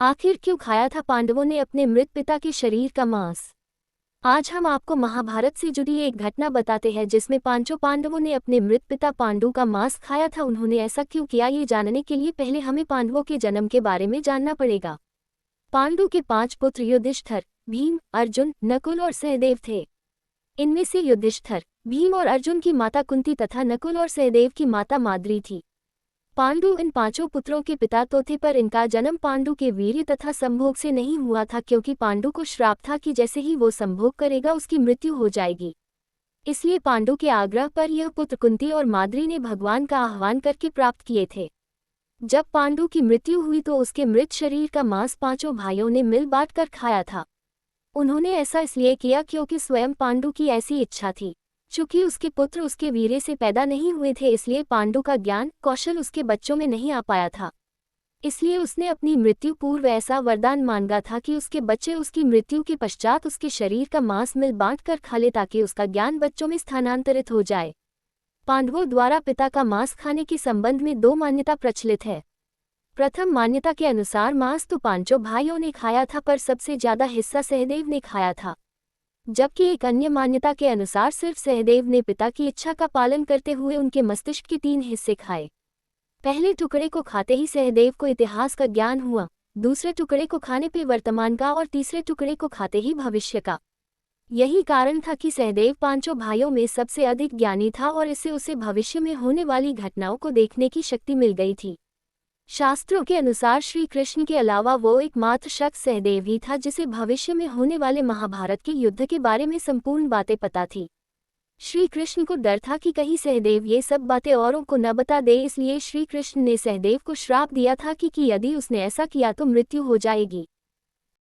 आखिर क्यों खाया था पांडवों ने अपने मृत पिता के शरीर का मांस। आज हम आपको महाभारत से जुड़ी एक घटना बताते हैं जिसमें पांचों पांडवों ने अपने मृत पिता पांडु का मांस खाया था। उन्होंने ऐसा क्यों किया, ये जानने के लिए पहले हमें पांडवों के जन्म के बारे में जानना पड़ेगा। पांडु के 5 पुत्र युधिष्ठिर, भीम, अर्जुन, नकुल और सहदेव थे। इनमें से युधिष्ठिर, भीम और अर्जुन की माता कुंती तथा नकुल और सहदेव की माता माद्री थी। पांडु इन 5 पुत्रों के पिता तो थे, पर इनका जन्म पांडु के वीर्य तथा संभोग से नहीं हुआ था, क्योंकि पांडु को श्राप था कि जैसे ही वो संभोग करेगा उसकी मृत्यु हो जाएगी। इसलिए पांडु के आग्रह पर यह पुत्र कुंती और माद्री ने भगवान का आह्वान करके प्राप्त किए थे। जब पांडु की मृत्यु हुई तो उसके मृत शरीर का मांस 5 भाइयों ने मिल बांट कर खाया था। उन्होंने ऐसा इसलिए किया क्योंकि स्वयं पांडु की ऐसी इच्छा थी। चूंकि उसके पुत्र उसके वीर्य से पैदा नहीं हुए थे, इसलिए पांडु का ज्ञान कौशल उसके बच्चों में नहीं आ पाया था। इसलिए उसने अपनी मृत्यु पूर्व ऐसा वरदान मांगा था कि उसके बच्चे उसकी मृत्यु के पश्चात उसके शरीर का मांस मिल बांट कर खा ले, ताकि उसका ज्ञान बच्चों में स्थानांतरित हो जाए। पांडवों द्वारा पिता का मांस खाने के संबंध में 2 मान्यता प्रचलित है। प्रथम मान्यता के अनुसार मांस तो 5 भाइयों ने खाया था, पर सबसे ज्यादा हिस्सा सहदेव ने खाया था। जबकि एक अन्य मान्यता के अनुसार सिर्फ सहदेव ने पिता की इच्छा का पालन करते हुए उनके मस्तिष्क के 3 हिस्से खाए। पहले टुकड़े को खाते ही सहदेव को इतिहास का ज्ञान हुआ, दूसरे टुकड़े को खाने पे वर्तमान का और तीसरे टुकड़े को खाते ही भविष्य का। यही कारण था कि सहदेव 5 भाइयों में सबसे अधिक ज्ञानी था और इससे उसे भविष्य में होने वाली घटनाओं को देखने की शक्ति मिल गई थी। शास्त्रों के अनुसार श्री कृष्ण के अलावा वो एकमात्र शख्स सहदेव ही था जिसे भविष्य में होने वाले महाभारत के युद्ध के बारे में संपूर्ण बातें पता थी। श्री कृष्ण को डर था कि कहीं सहदेव ये सब बातें औरों को न बता दे, इसलिए श्री कृष्ण ने सहदेव को श्राप दिया था कि यदि उसने ऐसा किया तो मृत्यु हो जाएगी।